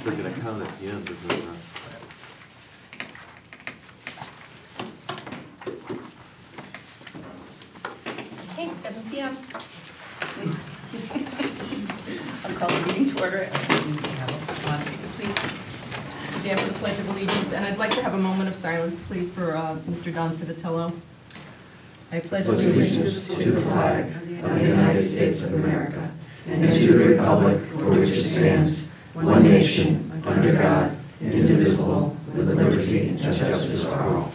They're going to count at the end, but they're not. Okay, 7 p.m. I'll call the meeting to order. Please stand for the Pledge of Allegiance, and I'd like to have a moment of silence, please, for Mr. Don Civitello. I pledge allegiance to the flag of the United States of America and to the republic for which it stands, one nation, under God, indivisible, with liberty and justice for all.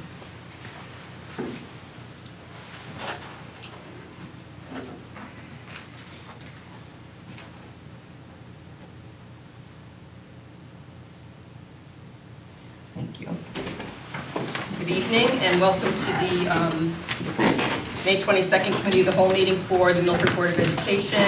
Thank you. Good evening and welcome to the May 22nd Committee of the Whole meeting for the Milford Board of Education.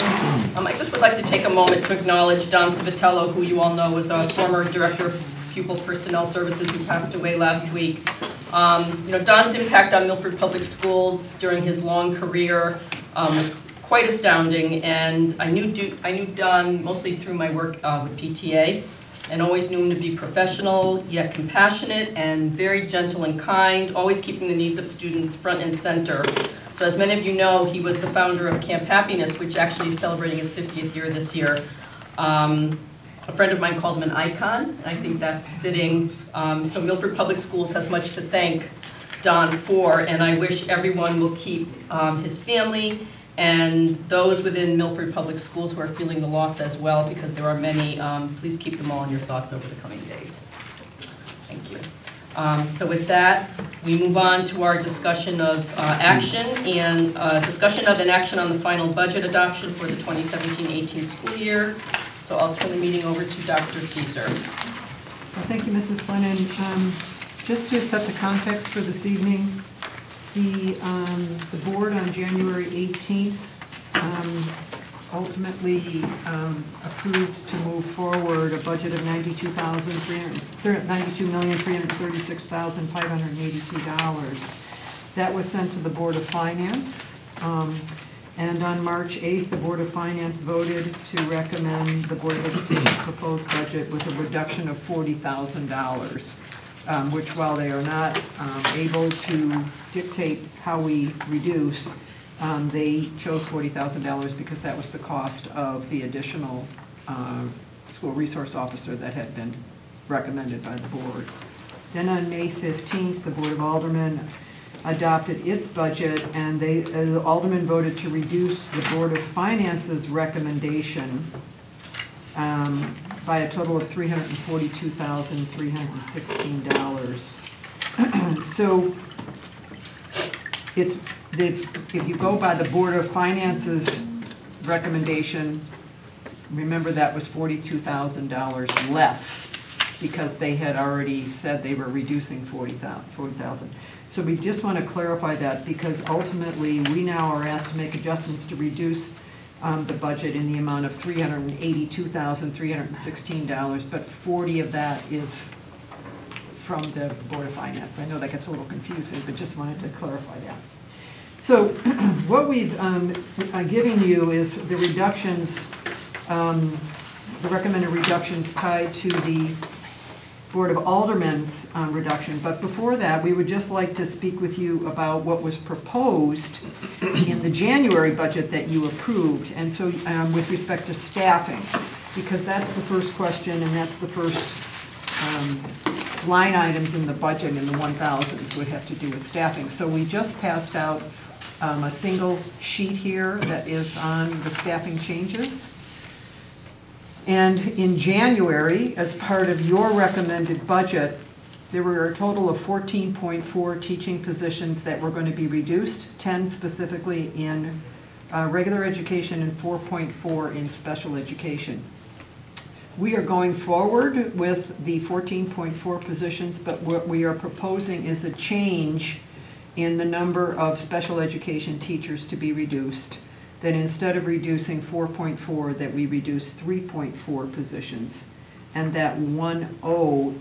I just would like to take a moment to acknowledge Don Civitello, who you all know was a former Director of Pupil Personnel Services who passed away last week. Don's impact on Milford Public Schools during his long career was quite astounding, and I knew Don mostly through my work with PTA, and always knew him to be professional, yet compassionate, and very gentle and kind, always keeping the needs of students front and center. So as many of you know, he was the founder of Camp Happiness, which actually is celebrating its 50th year this year. A friend of mine called him an icon, and I think that's fitting. So Milford Public Schools has much to thank Don for, and I wish everyone will keep his family and those within Milford Public Schools who are feeling the loss as well, because there are many. Please keep them all in your thoughts over the coming days. Thank you. So with that, we move on to our discussion of action and discussion of an action on the final budget adoption for the 2017-18 school year. So I'll turn the meeting over to Dr. Kieser. Well, thank you, Mrs. Glennon. Just to set the context for this evening, the board on January 18th ultimately approved to move forward a budget of $92,336,582. That was sent to the Board of Finance, and on March 8th, the Board of Finance voted to recommend the Board of Education's proposed budget with a reduction of $40,000. Which, while they are not able to dictate how we reduce, they chose $40,000 because that was the cost of the additional school resource officer that had been recommended by the board. Then on May 15th, the Board of Aldermen adopted its budget, and the aldermen voted to reduce the Board of Finance's recommendation by a total of $342,316. So if you go by the Board of Finance's recommendation, remember that was $42,000 less because they had already said they were reducing $40,000. So we just want to clarify that, because ultimately we now are asked to make adjustments to reduce the budget in the amount of $382,316, but 40 of that is from the Board of Finance. I know that gets a little confusing, but just wanted to clarify that. So what we've given you is the reductions, the recommended reductions tied to the Board of Aldermen's reduction. But before that, we would just like to speak with you about what was proposed in the January budget that you approved, and so with respect to staffing, because that's the first question and that's the first line items in the budget in the 1000s would have to do with staffing. So we just passed out a single sheet here that is on the staffing changes. And in January, as part of your recommended budget, there were a total of 14.4 teaching positions that were going to be reduced, 10 specifically in regular education and 4.4 in special education. We are going forward with the 14.4 positions, but what we are proposing is a change in the number of special education teachers to be reduced. That instead of reducing 4.4, that we reduce 3.4 positions, and that 1.0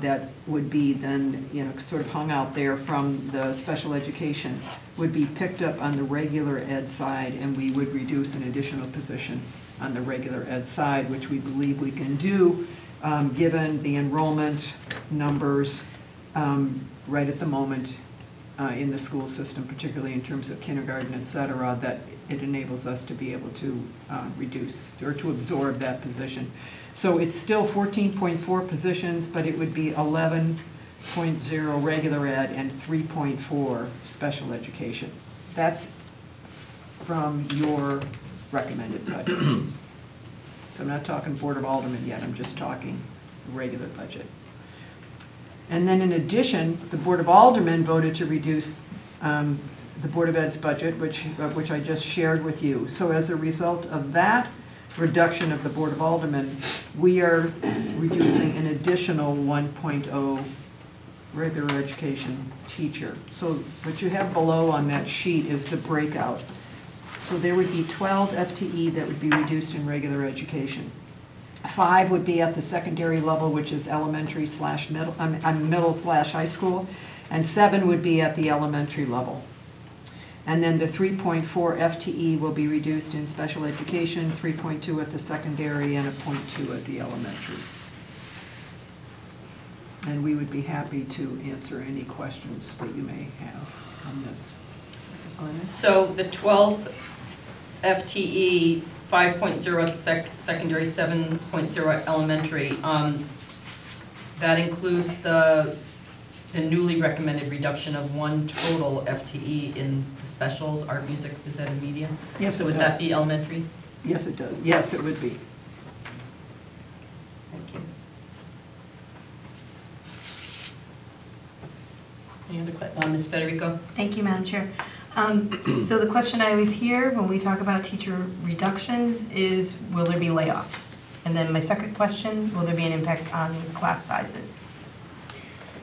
that would be then, sort of hung out there from the special education would be picked up on the regular ed side, and we would reduce an additional position on the regular ed side, which we believe we can do given the enrollment numbers right at the moment in the school system, particularly in terms of kindergarten, et cetera, that it enables us to be able to reduce or to absorb that position. So it's still 14.4 positions, but it would be 11.0 regular ed and 3.4 special education. That's from your recommended budget. So I'm not talking Board of Aldermen yet, I'm just talking regular budget. And then in addition, the Board of Aldermen voted to reduce the Board of Ed's budget, which I just shared with you. So as a result of that reduction of the Board of Aldermen, we are reducing an additional 1.0 regular education teacher. So what you have below on that sheet is the breakout. So there would be 12 FTE that would be reduced in regular education. 5 would be at the secondary level, which is elementary slash middle slash high school, and 7 would be at the elementary level. And then the 3.4 FTE will be reduced in special education, 3.2 at the secondary, and a 0.2 at the elementary. And we would be happy to answer any questions that you may have on this. Mrs. Glennis? So the 12 FTE, 5.0 at the secondary, 7.0 at elementary, that includes the newly recommended reduction of 1 total FTE in the specials, art, music, phys ed, and media? Yes, so would that be elementary? Yes, it does. Yes, it would be. Thank you. Any other questions? Ms. Federico? Thank you, Madam Chair. So the question I always hear when we talk about teacher reductions is, will there be layoffs? And then my second question, will there be an impact on class sizes?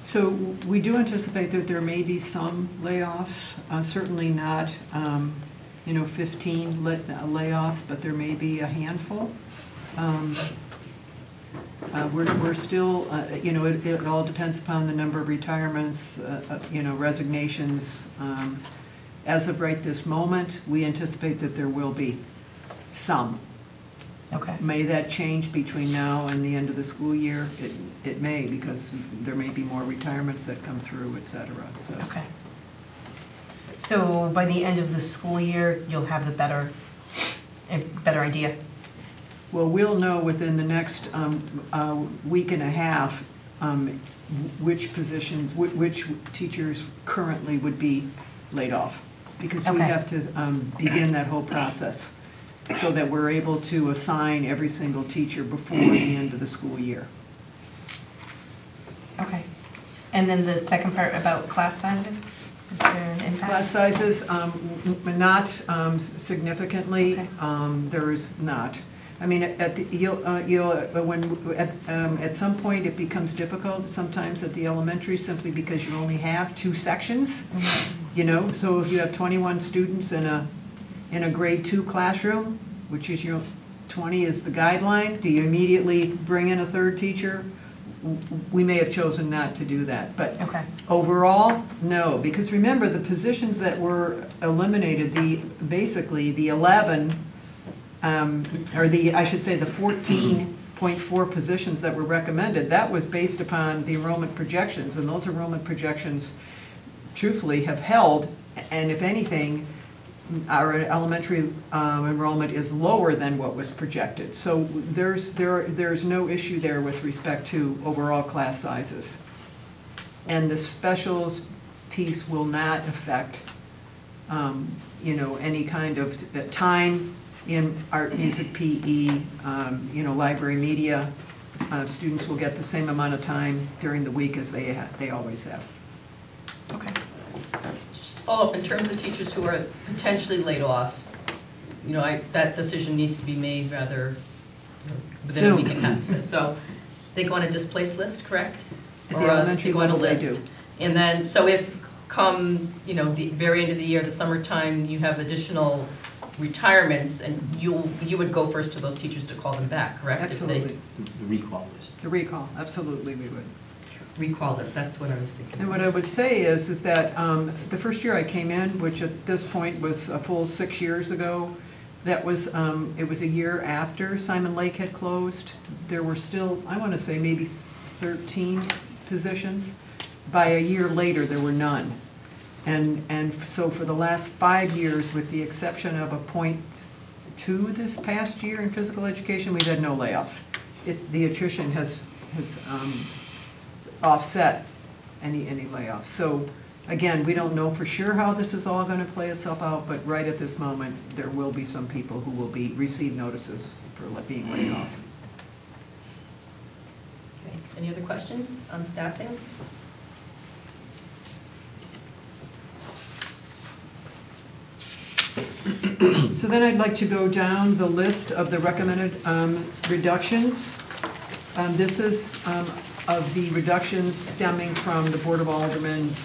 So we do anticipate that there may be some layoffs, certainly not, 15 layoffs, but there may be a handful. We're still, it all depends upon the number of retirements, resignations. As of right this moment, we anticipate that there will be some. Okay. May that change between now and the end of the school year? It may, because there may be more retirements that come through, et cetera. So. Okay. So by the end of the school year, you'll have a better idea? Well, we'll know within the next week and a half which positions, which teachers currently would be laid off, because we have to begin that whole process so that we're able to assign every single teacher before the end of the school year. Okay. And then the second part about class sizes? Is there an impact? Class sizes, not significantly. Okay. There is not. I mean, at some point it becomes difficult sometimes at the elementary, simply because you only have 2 sections. Mm-hmm. So if you have 21 students in a grade 2 classroom, which is 20 is the guideline, do you immediately bring in a 3rd teacher? We may have chosen not to do that, but overall, no, because remember, the positions that were eliminated, basically the 11, I should say the 14.4 positions that were recommended, that was based upon the enrollment projections, and those enrollment projections truthfully have held, and if anything, our elementary enrollment is lower than what was projected. So there's no issue there with respect to overall class sizes. And the specials piece will not affect, any kind of time in art, music, PE, library, media. Students will get the same amount of time during the week as they always have. Okay. Just to follow up, in terms of teachers who are potentially laid off, that decision needs to be made rather within a week and a half. So they go on a displaced list, correct? At the elementary level, they do. And then, so if come, the very end of the year, the summertime, you have additional retirements, and you would go first to those teachers to call them back, correct? Absolutely. The recall list. The recall, absolutely we would. Recall list, that's what I was thinking. And what I would say is that the first year I came in, which at this point was a full 6 years ago, That was, it was a year after Simon Lake had closed. There were still, I want to say, maybe 13 positions. By a year later, there were none. And so for the last 5 years, with the exception of a .2 this past year in physical education, we've had no layoffs. The attrition has offset any layoffs. So again, we don't know for sure how this is all going to play itself out, but right at this moment, there will be some people who will receive notices for being laid off. Okay. Any other questions on staffing? So then I'd like to go down the list of the recommended reductions. This is of the reductions stemming from the Board of Aldermen's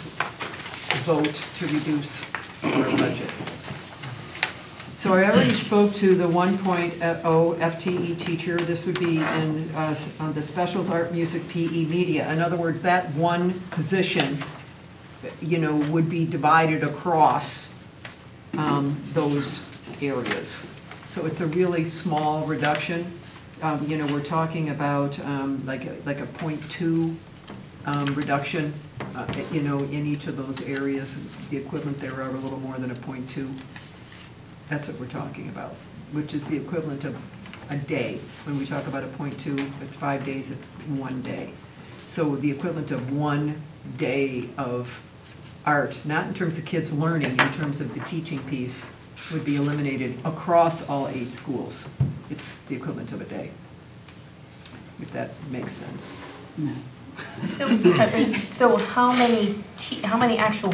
vote to reduce our budget. So I already spoke to the 1.0 FTE teacher. This would be in the specials, art, music, PE, media. In other words, that one position, would be divided across those areas. So it's a really small reduction. We're talking about like a 0.2 reduction, in each of those areas. The equivalent there are a little more than a 0.2. That's what we're talking about, which is the equivalent of a day. When we talk about a 0.2, it's 5 days, it's 1 day. So the equivalent of 1 day of art, not in terms of kids learning, in terms of the teaching piece, would be eliminated across all 8 schools. It's the equivalent of a day, if that makes sense. No. So how many actual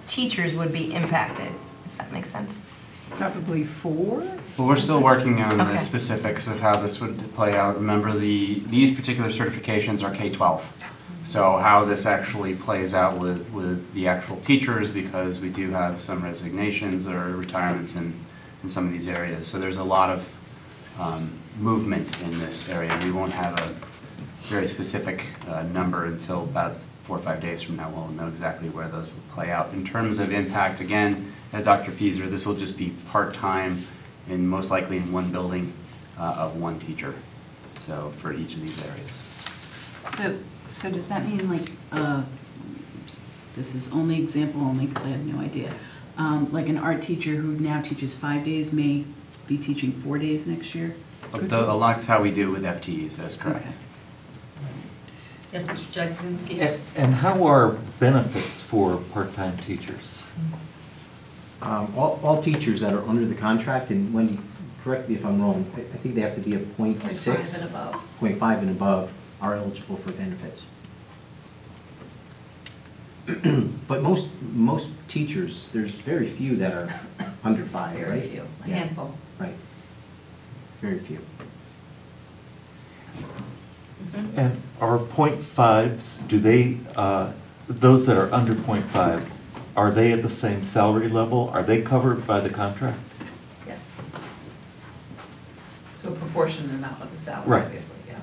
teachers would be impacted? Does that make sense? Probably 4. Well, we're still working on Okay. the specifics of how this would play out. Remember, these particular certifications are K-12. So how this actually plays out with the actual teachers, because we do have some resignations or retirements in some of these areas. So there's a lot of movement in this area. We won't have a very specific number until about 4 or 5 days from now. We'll know exactly where those will play out. In terms of impact, again, as Dr. Fieser, this will just be part-time and most likely in one building of one teacher, so for each of these areas. So does that mean, like, this is only example only because I have no idea, like an art teacher who now teaches 5 days may be teaching 4 days next year? That's how we do it with FTEs, that's correct. Okay. Yes, Mr. Jagodzinski? And how are benefits for part-time teachers? All teachers that are under the contract, and Wendy, correct me if I'm wrong, I think they have to be a 0.6. 0.5 and above. 0.5 and above are eligible for benefits. But most teachers, there's very few that are under 5, right? Very few, a handful. Right. Very few. And are .5s, do they, those that are under .5, are they at the same salary level? Are they covered by the contract? Yes. So a proportionate amount of the salary, Right. obviously, yeah.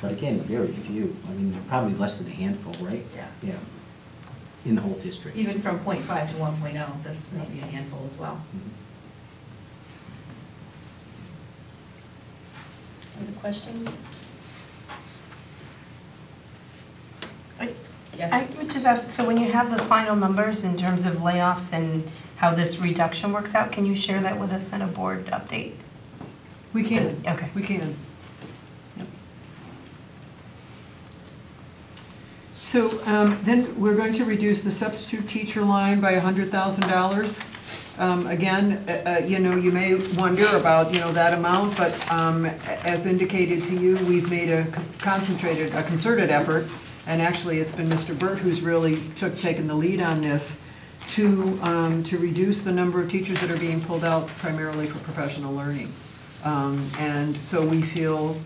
But again, very few. I mean, probably less than a handful, right? Yeah. Yeah. In the whole district. Even from 0.5 to 1.0, that's maybe a handful as well. Mhm. Other questions? I Yes. would just ask, so when you have the final numbers in terms of layoffs and how this reduction works out, can you share that with us in a board update? We can. Okay. We can. Yep. So then we're going to reduce the substitute teacher line by $100,000. Again, you may wonder about, that amount, but as indicated to you, we've made a concerted effort, and actually it's been Mr. Burt who's really taken the lead on this, to reduce the number of teachers that are being pulled out primarily for professional learning. And so we feel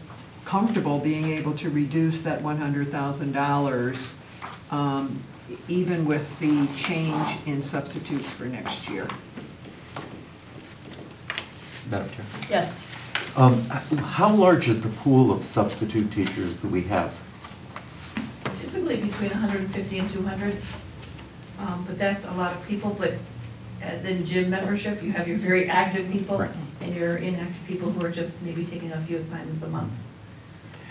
comfortable being able to reduce that $100,000 even with the change in substitutes for next year. Madam Chair. Yes. How large is the pool of substitute teachers that we have? Typically between 150 and 200, but that's a lot of people, but as in gym membership, you have your very active people Right. and your inactive people who are just maybe taking a few assignments a month.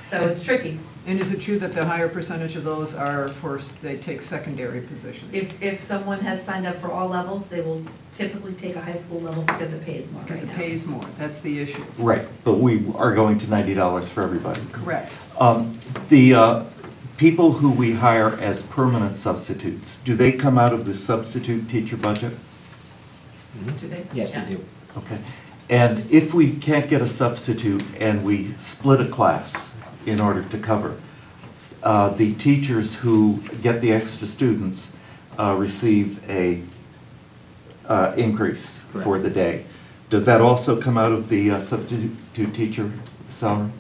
So it's tricky. And is it true that the higher percentage of those are they take secondary positions? If someone has signed up for all levels, they will typically take a high school level because it pays more Because right it now. pays more, that's the issue. Right, but we are going to $90 for everybody. Correct. The people who we hire as permanent substitutes, do they come out of the substitute teacher budget? Do they? Yes, Yeah. they do. Okay. And if we can't get a substitute and we split a class in order to cover, the teachers who get the extra students receive a increase for Correct. the day. Does that also come out of the substitute teacher salary?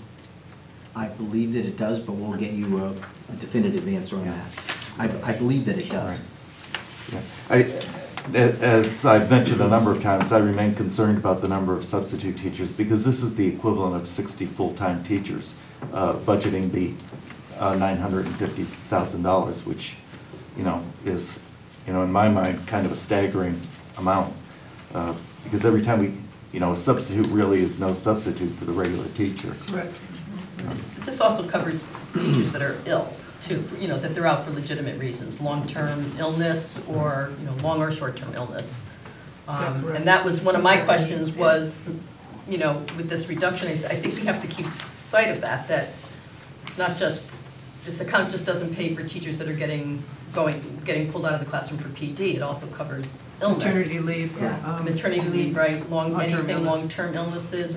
I believe that it does, but we'll get you a definitive answer on that. I believe that it does. Yeah. As I've mentioned a number of times, I remain concerned about the number of substitute teachers because this is the equivalent of 60 full-time teachers budgeting the $950,000, which, is, in my mind, kind of a staggering amount. Because every time a substitute really is no substitute for the regular teacher. Correct. But this also covers teachers that are ill, too, that they're out for legitimate reasons, long-term illness or, long or short-term illness. Separate. And that was one of my questions was, with this reduction, I think we have to keep sight of that it's not just, this account just doesn't pay for teachers that are getting pulled out of the classroom for PD. It also covers illness. Maternity leave. Yeah. Maternity leave, right, Long-term anything illness. long-term illnesses,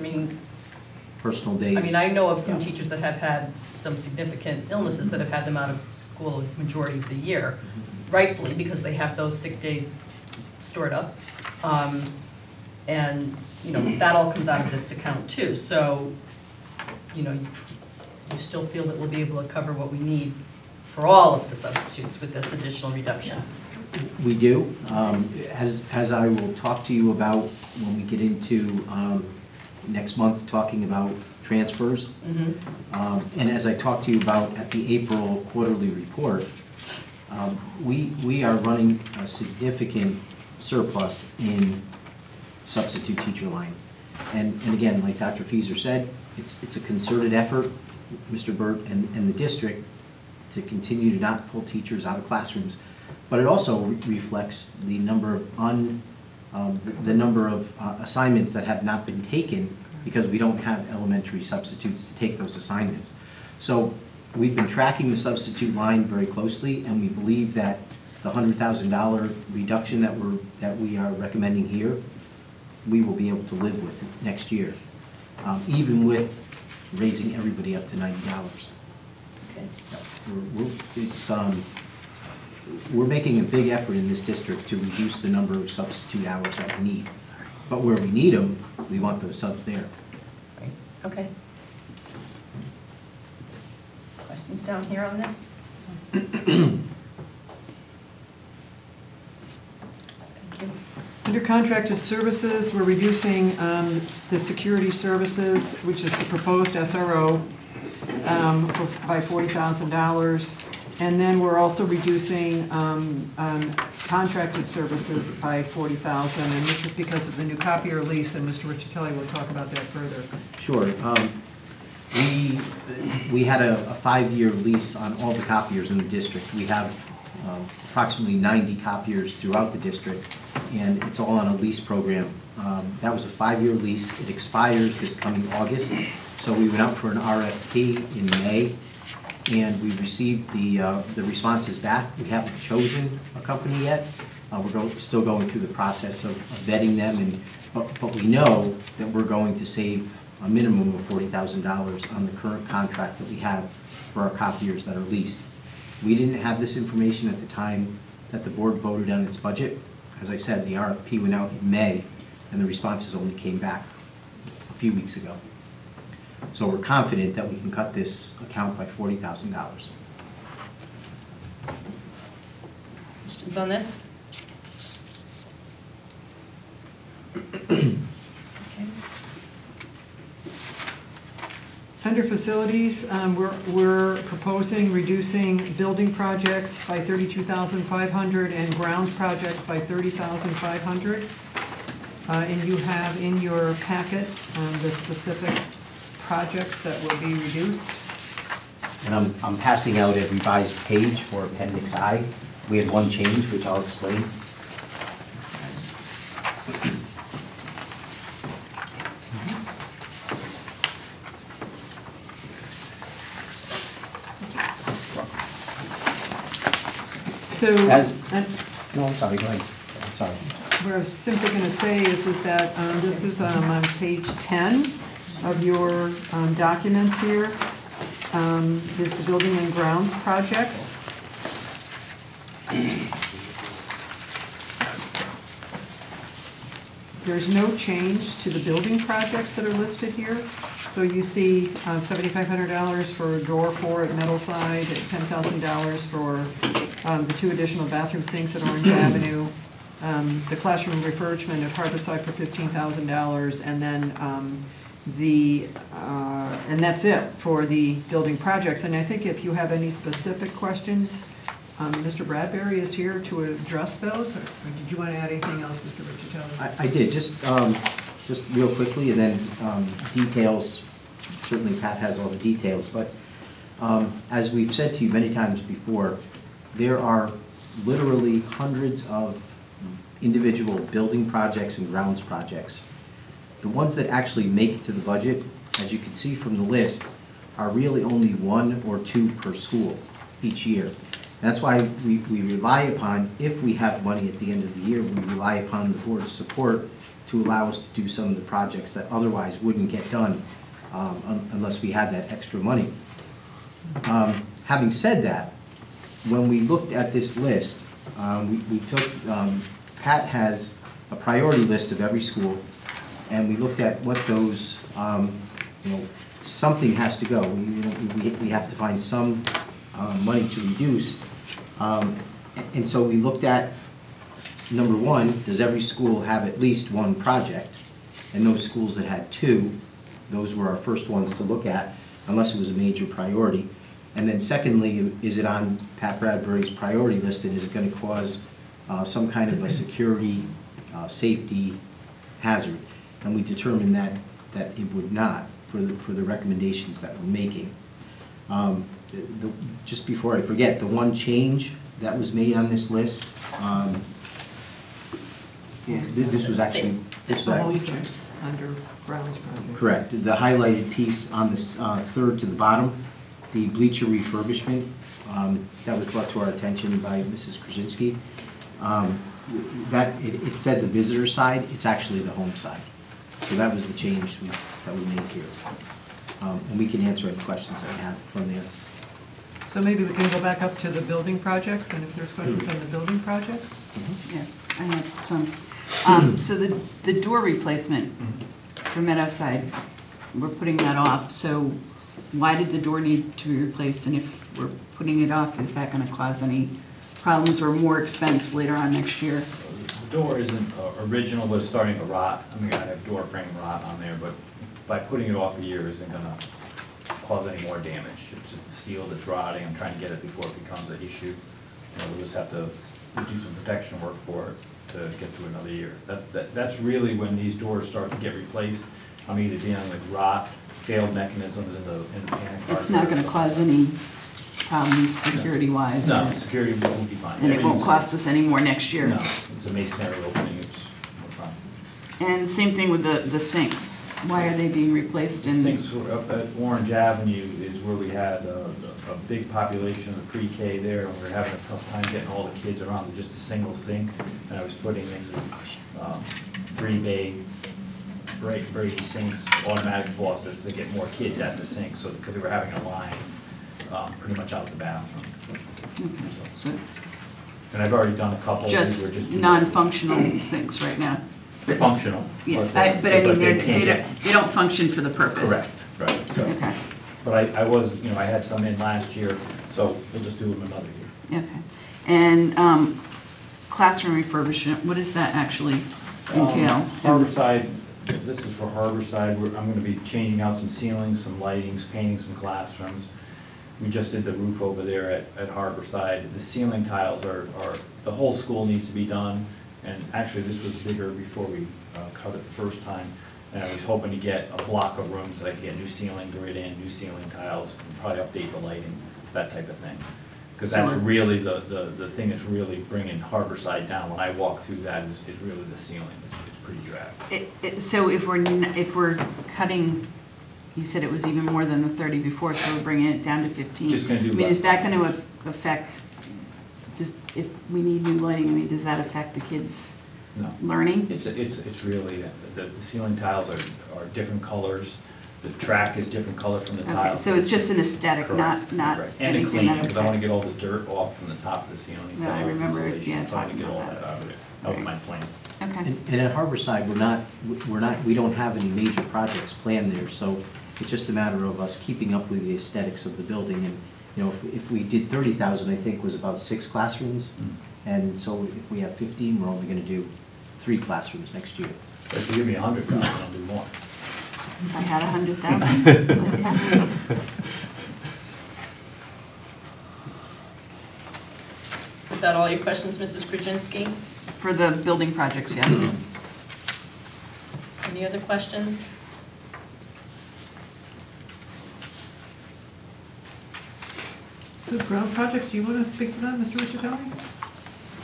Personal days. I know of some Yeah. teachers that have had some significant illnesses that have had them out of school a majority of the year, rightfully, because they have those sick days stored up. And, that all comes out of this account too. So, you still feel that we'll be able to cover what we need for all of the substitutes with this additional reduction? We do. As I will talk to you about when we get into next month, talking about transfers, and as I talked to you about at the April quarterly report, we are running a significant surplus in substitute teacher line. And again, like Dr. Fieser said, it's a concerted effort, Mr. Burt and the district, to continue to not pull teachers out of classrooms. But it also reflects the number of assignments that have not been taken because we don't have elementary substitutes to take those assignments. So we've been tracking the substitute line very closely, and we believe that the $100,000 reduction that we are recommending here, we will be able to live with next year, even with raising everybody up to $90. Okay. We're making a big effort in this district to reduce the number of substitute hours that we need. But where we need them, we want those subs there. Right. Okay. Questions down here on this? Thank you. Under contracted services, we're reducing the security services, which is the proposed SRO, by $40,000. And then we're also reducing contracted services by $40,000. And this is because of the new copier lease, and Mr. Riccitelli will talk about that further. Sure. We had a 5-year lease on all the copiers in the district. We have approximately 90 copiers throughout the district, and it's all on a lease program. That was a 5-year lease. It expires this coming August. So we went out for an RFP in May, and we received the responses back. We haven't chosen a company yet. We're still going through the process of vetting them, but we know that we're going to save a minimum of $40,000 on the current contract that we have for our copiers that are leased. We didn't have this information at the time that the board voted on its budget. As I said, the RFP went out in May, and the responses only came back a few weeks ago. So we're confident that we can cut this account by $40,000. Questions on this? Okay. Under facilities, we're proposing reducing building projects by $32,500 and grounds projects by $30,500. And you have in your packet the specific projects that will be reduced. And I'm passing out a revised page for Appendix I. We had one change, which I'll explain. So, No, I'm sorry, go ahead. I'm sorry. what I was simply going to say is that this is on page 10 of your documents here. Is the building and grounds projects. There's no change to the building projects that are listed here. So you see $7,500 for door 4 at Meadowside, $10,000 for the 2 additional bathroom sinks at Orange Avenue, the classroom refurbishment at Harborside for $15,000, and then and that's it for the building projects. And I think if you have any specific questions, Mr. Bradbury is here to address those. Or did you want to add anything else, Mr. Ricciatelli? I did, just real quickly, and then details. Certainly Pat has all the details, but as we've said to you many times before, there are literally hundreds of individual building projects and grounds projects. The ones that actually make it to the budget, as you can see from the list, are really only 1 or 2 per school each year. That's why we rely upon, if we have money at the end of the year, we rely upon the board's support to allow us to do some of the projects that otherwise wouldn't get done unless we had that extra money. Having said that, when we looked at this list, we took, Pat has a priority list of every school, and we looked at what those, something has to go. We have to find some money to reduce. And so we looked at, number 1, does every school have at least 1 project? And those schools that had 2, those were our first ones to look at, unless it was a major priority. And then secondly, is it on Pat Bradbury's priority list, and is it going to cause some kind of a security, safety hazard? And we determined that it would not for the recommendations that we're making. Just before I forget, the one change that was made on this list, this was actually... Bleachers under grounds project. Correct. The highlighted piece on this third to the bottom, the bleacher refurbishment, that was brought to our attention by Mrs. Krasinski. It said the visitor side, it's actually the home side. So that was the change that we made here. And we can answer any questions that you have from there. So maybe we can go back up to the building projects, and if there's questions on the building projects? Yeah, I have some. So the door replacement for Meadowside, we're putting that off. So why did the door need to be replaced? And if we're putting it off, is that going to cause any problems or more expense later on next year? The door isn't original, but it's starting to rot. I mean, I have door frame rot on there, but by putting it off a year isn't going to cause any more damage. It's just the steel that's rotting. I'm trying to get it before it becomes an issue. We'll just have to do some protection work for it to get through another year. That's really when these doors start to get replaced. I'm either dealing with rot, failed mechanisms in the panic. It's not going to cause any problems security-wise? No, security will be fine. And it won't cost us any more next year? No, it's a masonry opening, it's no problem. And same thing with the sinks. Why are they being replaced in? Sinks up at Orange Avenue is where we had a big population of pre-K there, and we were having a tough time getting all the kids around with just a single sink. And I was putting in 3-bay Brady sinks, automatic faucets to get more kids at the sink, so because we were having a line pretty much out the bathroom. Okay. So it's And I've already done a couple. just non-functional sinks right now? They're functional. Yeah, but I mean, they don't function for the purpose. Correct, right. So, Okay. but I was, I had some in last year, so we'll just do them another year. Okay. And classroom refurbishment, what does that actually entail? Harborside, This is for Harborside, where I'm gonna be changing out some ceilings, some lightings, painting some classrooms. We just did the roof over there at Harborside. The ceiling tiles are, the whole school needs to be done. And actually, this was bigger before we cut it the first time. And I was hoping to get a block of rooms so I could get new ceiling grid in, new ceiling tiles, and probably update the lighting, that type of thing. Because that's really the thing that's really bringing Harborside down. When I walk through that is really the ceiling. It's pretty drab. So if we're cutting, you said it was even more than the 30 before, so we're bringing it down to 15. Just gonna do I mean, less. is that going to affect, if we need new lighting, I mean, does that affect the kids' No. learning? It's really, the ceiling tiles are different colors. The track is different color from the Okay, tiles. so it's just an aesthetic, Correct. not Correct. And to anything clean, that because I want to affects. get all the dirt off from the top of the ceiling. No, I remember, yeah, Trying to talking get all about that that. out of it. That was my plan. Okay. And at Harborside, we don't have any major projects planned there, so it's just a matter of us keeping up with the aesthetics of the building. And, you know, if we did 30,000, I think was about 6 classrooms. And so if we have 15, we're only gonna do 3 classrooms next year. But if you give me 100,000, I'll do more. If I had 100,000. Is that all your questions, Mrs. Krasinski? For the building projects, yes. Any other questions? So ground projects, do you want to speak to that, Mr. Ricciatelli?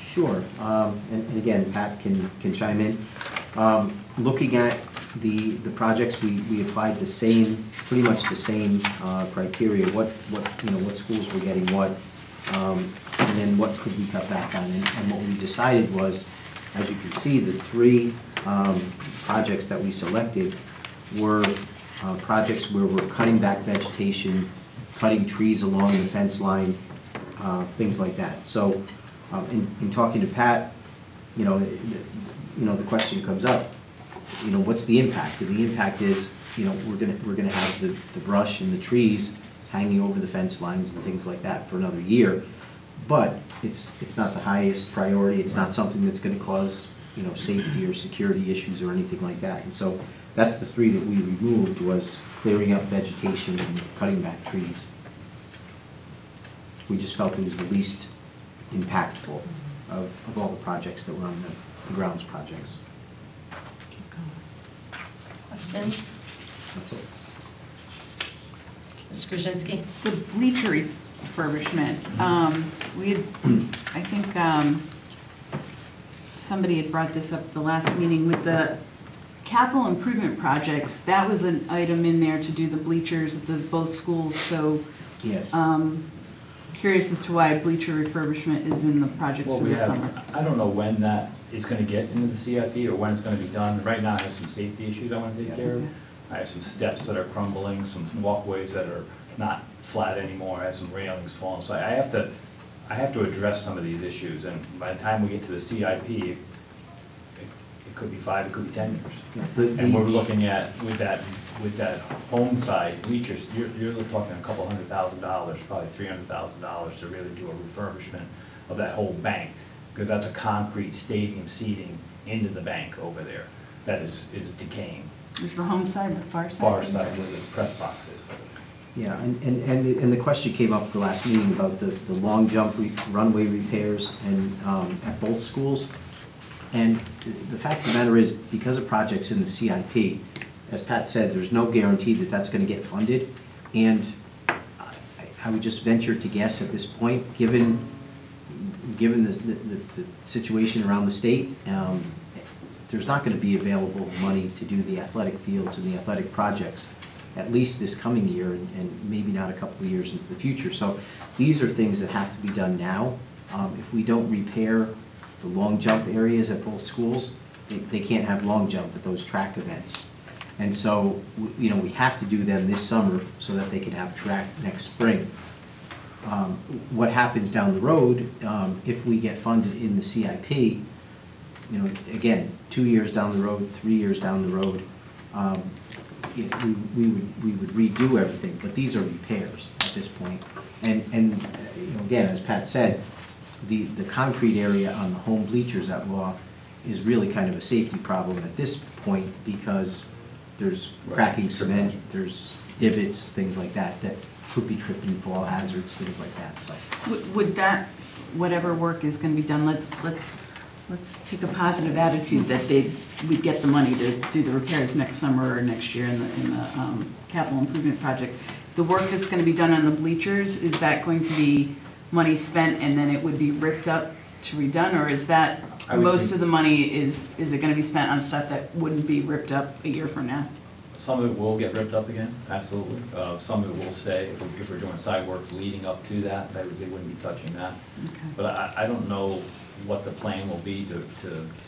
Sure, and again, Pat can chime in. Looking at the projects, we applied the same, pretty much the same criteria, what schools were getting what, and then what could we cut back on. And what we decided was, as you can see, the 3 projects that we selected were projects where we're cutting back vegetation, cutting trees along the fence line, things like that. So in talking to Pat, the question comes up, what's the impact? And the impact is, we're gonna have the brush and the trees hanging over the fence lines and things like that for another year. But it's not the highest priority. It's not something that's gonna cause, safety or security issues or anything like that. And so that's the 3 that we removed, was clearing up vegetation and cutting back trees. We just felt it was the least impactful of all the projects that were on the grounds projects. Questions? That's it. Mrs. Krasinski? The bleacher refurbishment, I think somebody had brought this up at the last meeting with the capital improvement projects. That was an item in there to do the bleachers at both schools, so Yes. curious as to why bleacher refurbishment is in the projects Well, for we this have, summer. I don't know when that is gonna get into the CIP or when it's gonna be done. Right now, I have some safety issues I wanna take care of. I have some steps that are crumbling, some walkways that are not flat anymore, I have some railings falling. So I have to address some of these issues, and by the time we get to the CIP, it could be 5, it could be 10 years. And we're looking at, with that home side bleachers, you're talking a couple $100,000, probably $300,000 to really do a refurbishment of that whole bank, because that's a concrete stadium seating into the bank over there that is decaying. Is the home side, the far side? Far side where the press box is. Yeah, and the question came up at the last meeting about the long jump runway repairs and at both schools. And the fact of the matter is, because of projects in the CIP, as Pat said, there's no guarantee that that's going to get funded. And I would just venture to guess at this point, given the situation around the state, there's not going to be available money to do the athletic fields and the athletic projects, at least this coming year, and maybe not a couple of years into the future. So these are things that have to be done now. If we don't repair the long jump areas at both schools, they can't have long jump at those track events. And so, we have to do them this summer so that they can have track next spring. What happens down the road, if we get funded in the CIP, again, 2 years down the road, 3 years down the road, we would redo everything, but these are repairs at this point. And again, as Pat said, the concrete area on the home bleachers at Law is really kind of a safety problem at this point because there's cracking cement, there's divots, things like that, that could be trip and fall hazards, things like that, so. Would that, whatever work is gonna be done, let's take a positive attitude that we'd get the money to do the repairs next summer or next year in the capital improvement projects. The work that's gonna be done on the bleachers, is that going to be money spent and then it would be ripped up to redone, or is that most of the money is it gonna be spent on stuff that wouldn't be ripped up a year from now? Some of it will get ripped up again, absolutely. Some of it will stay. If we're doing side work leading up to that, they wouldn't be touching that. Okay. But I don't know what the plan will be to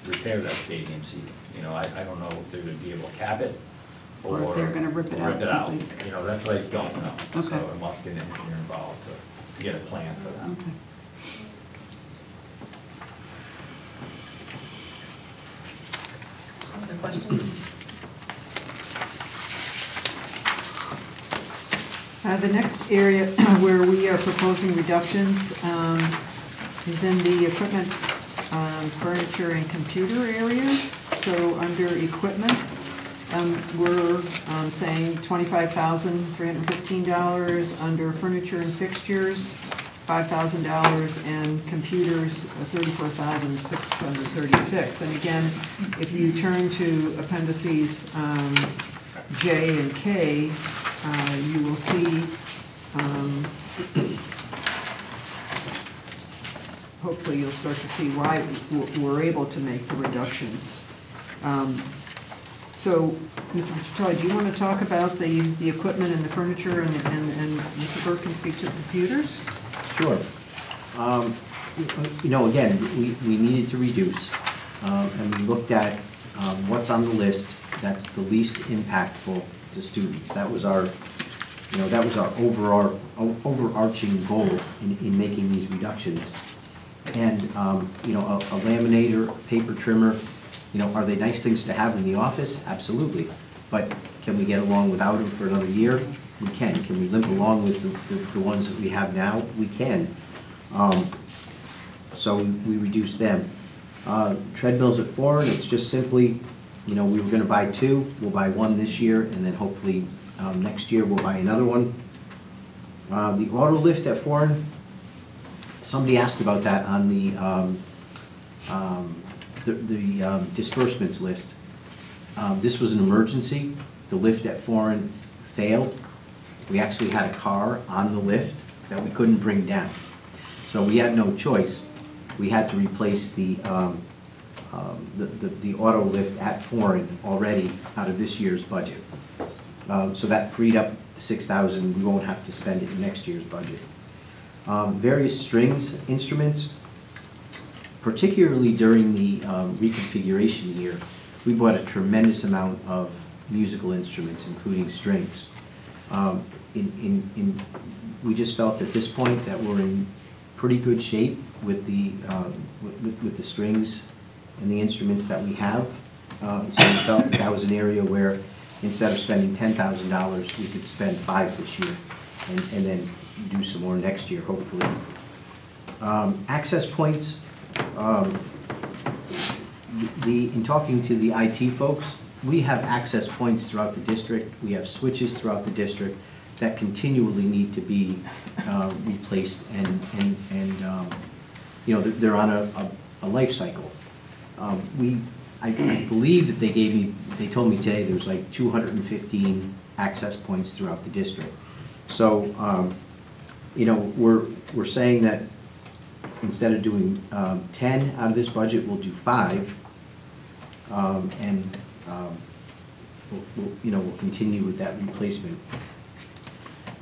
repair that stadium seating. You know, I don't know if they're gonna be able to cap it Or if they're gonna rip it out completely. You know, that's what I don't know. Okay. So I must get an engineer involved to get a plan for that. Okay. Other questions? The next area where we are proposing reductions is in the equipment, furniture, and computer areas. So under equipment, we're saying $25,315. Under furniture and fixtures, $5,000, and computers, $34,636. And again, if you turn to appendices J and K, you will see, hopefully you'll start to see why we're able to make the reductions. So, Mr. Vitale, do you want to talk about the equipment and the furniture, and Mr. Burke can speak to the computers? Sure. You know, again, we needed to reduce, and we looked at what's on the list that's the least impactful to students. That was our, you know, that was our overarching goal in making these reductions. And, you know, a laminator, paper trimmer, you know, are they nice things to have in the office? Absolutely. But can we get along without them for another year? We can. Can we limp along with the ones that we have now? We can. So we reduced them. Treadmills at Foreign, it's just simply, you know, we were going to buy 2. We'll buy 1 this year, and then hopefully next year we'll buy another one. The auto lift at Foreign, somebody asked about that on the disbursements list. This was an emergency. The lift at Foreign failed. We actually had a car on the lift that we couldn't bring down. So we had no choice. We had to replace the auto lift at Foreign already out of this year's budget. So that freed up $6,000. We won't have to spend it in next year's budget. Various strings instruments, particularly during the reconfiguration year, we bought a tremendous amount of musical instruments, including strings. We just felt at this point that we're in pretty good shape with the strings and the instruments that we have. So we felt that was an area where instead of spending $10,000, we could spend $5,000 this year and then do some more next year, hopefully. Access points. In talking to the IT folks, we have access points throughout the district. We have switches throughout the district that continually need to be replaced, and you know, they're on a life cycle. I believe that they told me today there's like 215 access points throughout the district. So you know, we're saying that instead of doing 10 out of this budget, we'll do 5, and we'll continue with that replacement.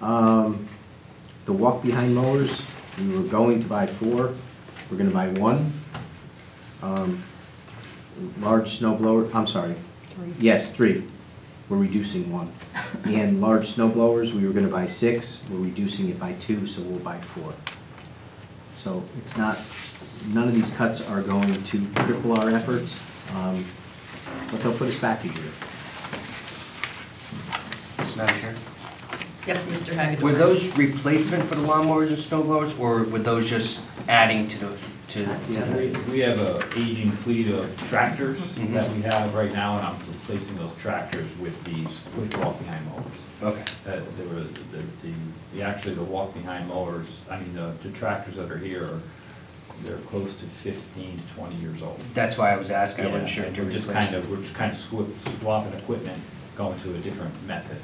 The walk-behind mowers, we were going to buy 4. We're going to buy 1. Large snow blower, I'm sorry. 3. Yes, 3. We're reducing 1. And large snow blowers, we were going to buy 6. We're reducing it by 2, so we'll buy 4. So it's not, none of these cuts are going to cripple our efforts, but they'll put us back a year. Madam Chair? Yes, Mr. Hagedorn. Were those replacement for the lawnmowers and snow blowers, or were those just adding to We have a aging fleet of tractors that we have right now, and I'm replacing those tractors with these walk-behind mowers. Okay. They were actually the walk-behind mowers, I mean, the tractors that are here, they're close to 15 to 20 years old. That's why I was asking, I wasn't sure. And we're just kind of swapping equipment, going to a different method.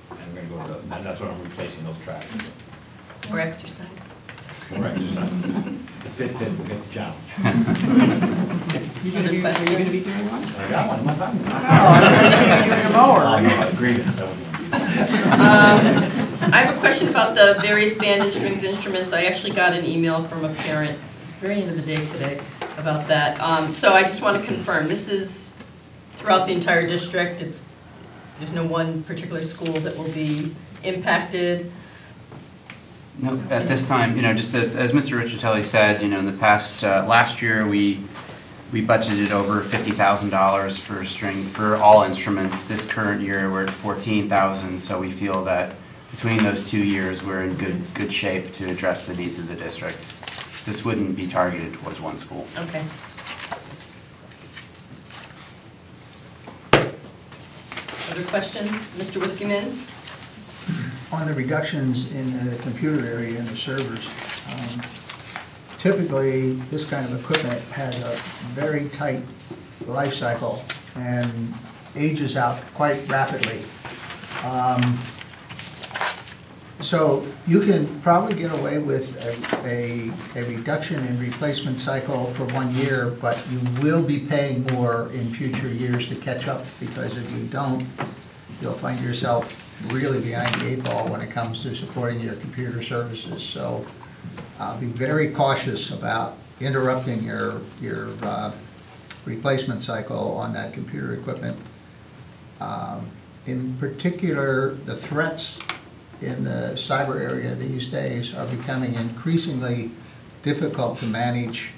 And we're going to go to, and that's what I'm replacing those tractors with. More exercise. More exercise. The Fitbit will get the challenge. Are you going to be doing one? I got one in my pocket. Oh, I'm doing a mower. Grievance. I have a question about the various band and strings instruments. I actually got an email from a parent very end of the day today about that. So I just want to confirm, this is throughout the entire district. There's no one particular school that will be impacted. No, at this time, just as Mr. Riccitelli said, in the past, last year we budgeted over $50,000 for all instruments. This current year we're at $14,000, so we feel that between those 2 years we're in good shape to address the needs of the district. This wouldn't be targeted towards one school. Okay. Other questions? Mr. Whiskeyman? On the reductions in the computer area and the servers, typically this kind of equipment has a very tight life cycle and ages out quite rapidly. So you can probably get away with a reduction in replacement cycle for 1 year, but you will be paying more in future years to catch up, because if you don't, you'll find yourself really behind the 8 ball when it comes to supporting your computer services. So be very cautious about interrupting your replacement cycle on that computer equipment. In particular, the threats in the cyber area these days are becoming increasingly difficult to manage,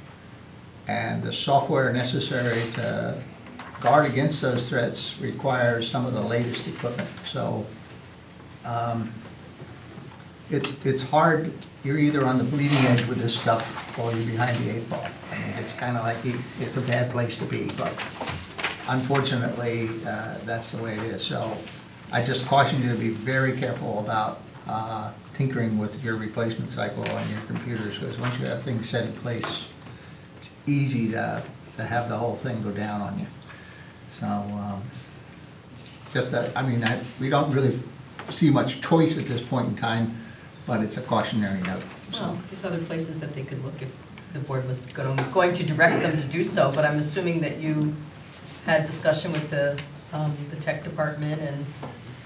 and the software necessary to guard against those threats requires some of the latest equipment. So it's hard. You're either on the bleeding edge with this stuff or you're behind the 8 ball. I mean, it's kind of like it's a bad place to be, but unfortunately that's the way it is. So I just caution you to be very careful about tinkering with your replacement cycle on your computers, because once you have things set in place, it's easy to have the whole thing go down on you. So just that, I mean, we don't really see much choice at this point in time, but it's a cautionary note. So. Well, there's other places that they could look if the board was going to direct them to do so, but I'm assuming that you had discussion with the tech department and...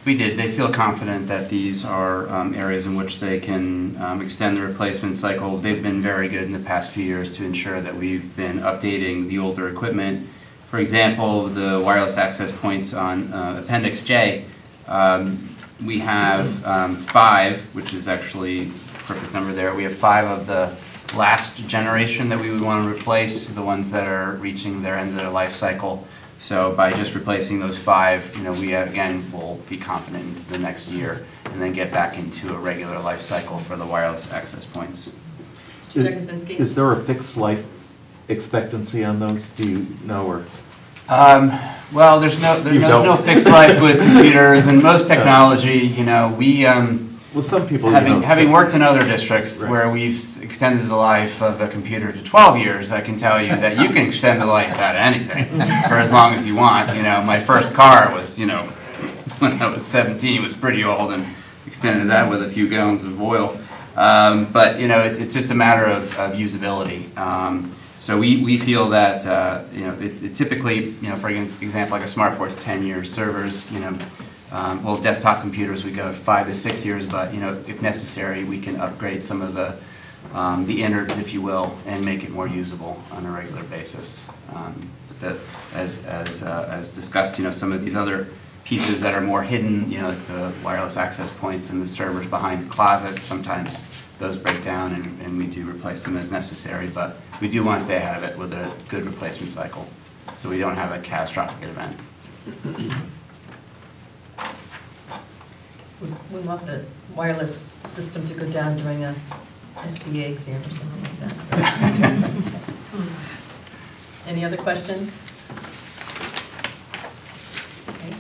We did. They feel confident that these are areas in which they can extend the replacement cycle. They've been very good in the past few years to ensure that we've been updating the older equipment. For example, the wireless access points on Appendix J, we have 5, which is actually a perfect number there. We have 5 of the last generation that we would want to replace, the ones that are reaching their end of their life cycle. So by just replacing those 5, we again will be confident into the next year and then get back into a regular life cycle for the wireless access points. Mr. Jakuzinski? Is there a fixed life expectancy on those? Do you know, or? Well, there's no fixed life with computers and most technology. Well, some people, having worked in other districts right. where we've extended the life of a computer to 12 years, I can tell you that you can extend the life out of anything for as long as you want. My first car was, when I was 17, was pretty old, and extended that with a few gallons of oil. But it's just a matter of usability. So we feel that it typically, for example, like a SmartBoard's 10 years, servers, well, desktop computers we go 5 to 6 years, but if necessary, we can upgrade some of the innards, if you will, and make it more usable on a regular basis. As discussed, some of these other pieces that are more hidden, like the wireless access points and the servers behind the closets, sometimes those break down, and we do replace them as necessary. But we do want to stay ahead of it with a good replacement cycle, so we don't have a catastrophic event. We want the wireless system to go down during a SBA exam or something like that. Any other questions? Okay.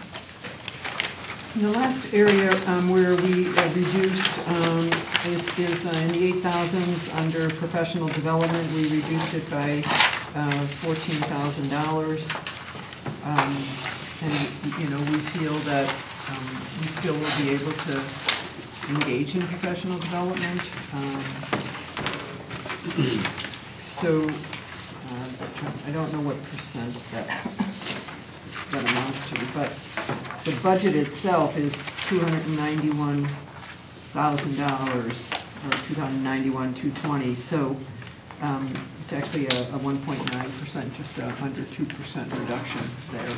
And the last area where we reduced is in the 8,000s under professional development. We reduced it by $14,000. And, you know, we feel that we still will be able to engage in professional development. So I don't know what percent that amounts to, but the budget itself is $291,000, or $291,220. So it's actually a 1.9%, just under 2% reduction there.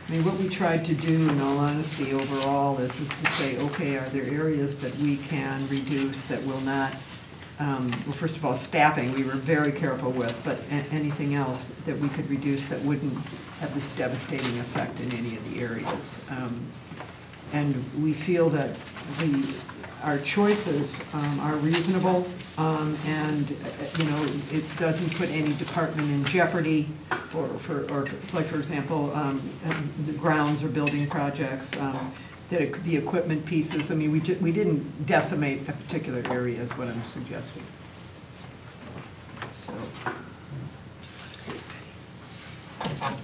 I mean, what we tried to do, in all honesty, overall, is to say, okay, are there areas that we can reduce that will not, well, first of all, staffing, we were very careful with, but anything else that we could reduce that wouldn't have this devastating effect in any of the areas. And we feel that our choices are reasonable, and you know, it doesn't put any department in jeopardy, or like, for example, the grounds or building projects, the equipment pieces. I mean, we didn't decimate a particular area, is what I'm suggesting.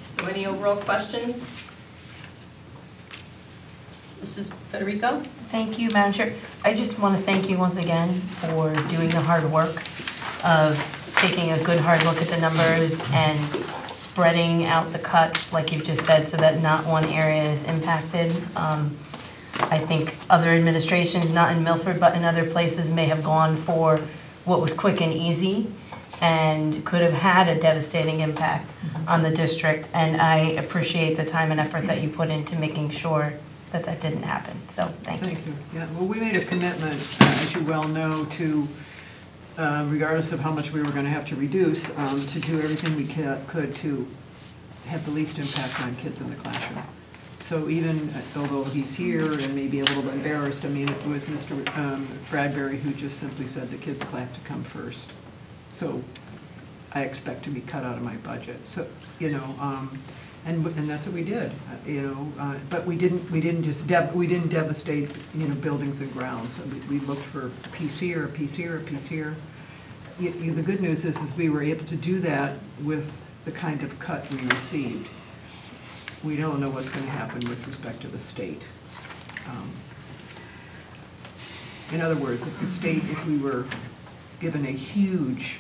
So any overall questions? Mrs. Federico? Thank you, Madam Chair. I just want to thank you once again for doing the hard work of taking a good hard look at the numbers and spreading out the cuts, like you've just said, so that not one area is impacted. I think other administrations, not in Milford, but in other places, may have gone for what was quick and easy and could have had a devastating impact on the district. And I appreciate the time and effort that you put into making sure that that didn't happen. So thank you. Thank you. Yeah, well, we made a commitment, as you well know, to, regardless of how much we were going to have to reduce, to do everything we could to have the least impact on kids in the classroom. So even although he's here and maybe a little bit embarrassed, I mean, it was Mr. Bradbury who just simply said the kids have to come first. So I expect to be cut out of my budget. So, you know, and that's what we did, you know. But we didn't devastate, you know, buildings and grounds. We looked for a piece here, a piece here, a piece here. The good news is we were able to do that with the kind of cut we received. We don't know what's going to happen with respect to the state. In other words, if the state, if we were given a huge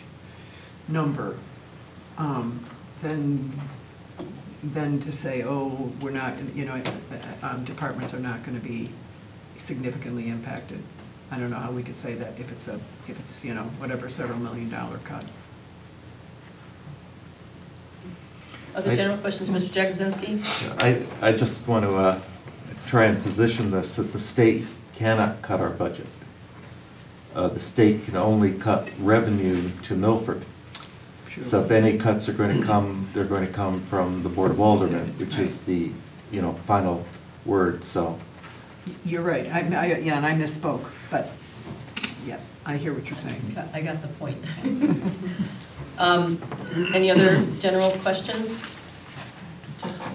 number, then to say, oh, we're not, you know, departments are not going to be significantly impacted. I don't know how we could say that if it's you know, whatever, several $1 million cut. Other general questions, Mr. Jagodzinski? I just want to try and position this that the state cannot cut our budget. The state can only cut revenue to Milford. Sure. So if any cuts are going to come, they're going to come from the Board of Aldermen, which is the, you know, final word. So you're right. Yeah, and I misspoke, but yeah, I hear what you're saying. I got the point. Any other general questions? Just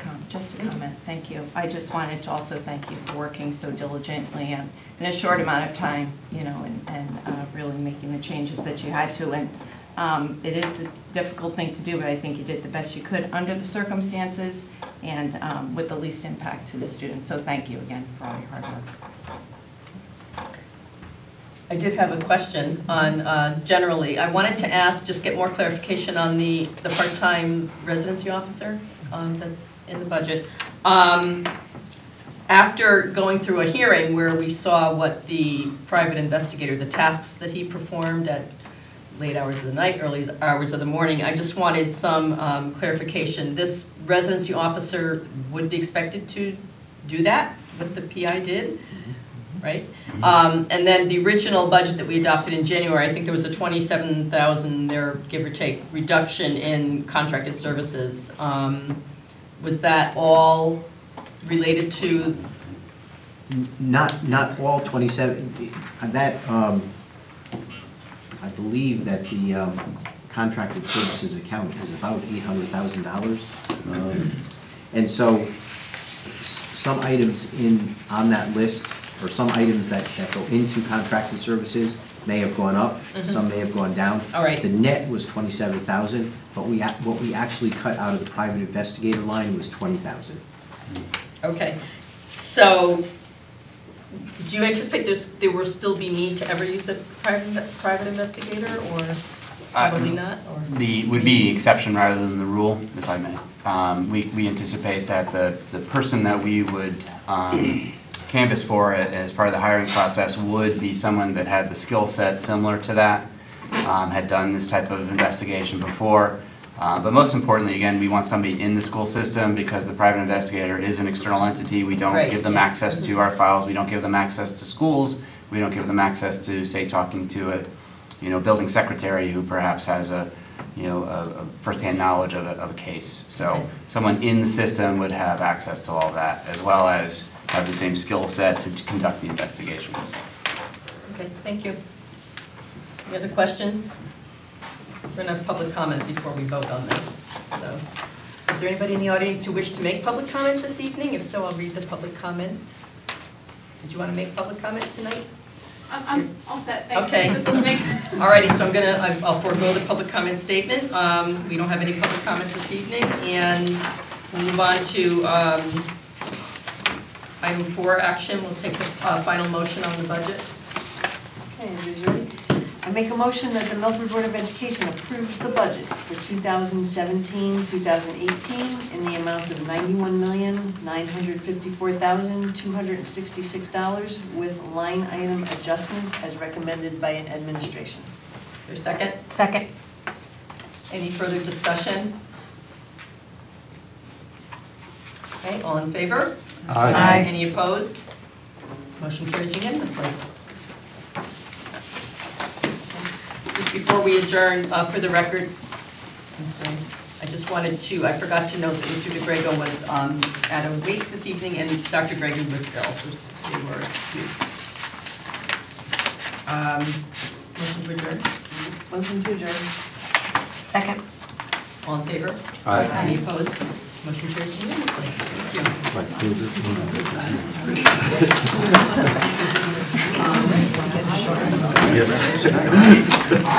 a comment, thank you. I just wanted to also thank you for working so diligently in a short amount of time, you know, and really making the changes that you had to. And it is a difficult thing to do, but I think you did the best you could under the circumstances and with the least impact to the students. So thank you again for all your hard work. I did have a question on generally. I wanted to ask, just get more clarification on the part-time residency officer that's in the budget. After going through a hearing where we saw what the private investigator, the tasks that he performed at late hours of the night, early hours of the morning, I just wanted some clarification. This residency officer would be expected to do that, what the PI did? Right? And then the original budget that we adopted in January, I think there was a 27,000 there, give or take, reduction in contracted services. Was that all related to? Not all 27. That I believe that the contracted services account is about $800,000. And so some items on that list, or some items that go into contracted services may have gone up, some may have gone down. All right. The net was 27,000, but what we actually cut out of the private investigator line was 20,000. Okay, so do you anticipate there will still be need to ever use a private investigator, or probably not? Or Would be exception rather than the rule, if I may. We anticipate that the person that we would canvass for as part of the hiring process would be someone that had the skill set similar to that, had done this type of investigation before. But most importantly, again, we want somebody in the school system, because the private investigator is an external entity. We don't give them access to our files. We don't give them access to schools. We don't give them access to, say, talking to a building secretary who perhaps has a firsthand knowledge of a case. So someone in the system would have access to all that, as well as have the same skill set to conduct the investigations. Okay, thank you. Any other questions? We're going to have public comment before we vote on this. So, is there anybody in the audience who wish to make public comment this evening? If so, I'll read the public comment. Did you want to make public comment tonight? I'm all set, thanks. Okay. All righty, so I'll forego the public comment statement. We don't have any public comment this evening, and we'll move on to item 4, action. We'll take the final motion on the budget. Okay, everybody's ready? I make a motion that the Milford Board of Education approves the budget for 2017-2018 in the amount of $91,954,266 with line item adjustments as recommended by an administration. Is there a second? Second. Any further discussion? Okay, all in favor? Aye. Any opposed? Motion carries unanimously. Just before we adjourn, for the record, I just wanted to, I forgot to note that Mr. DeGrego was at a wake this evening, and Dr. Gregory was ill, so they were excused. Motion to adjourn? Motion to adjourn. Second. All in favor? Aye. Any opposed? Motion carries unanimously. Thank you.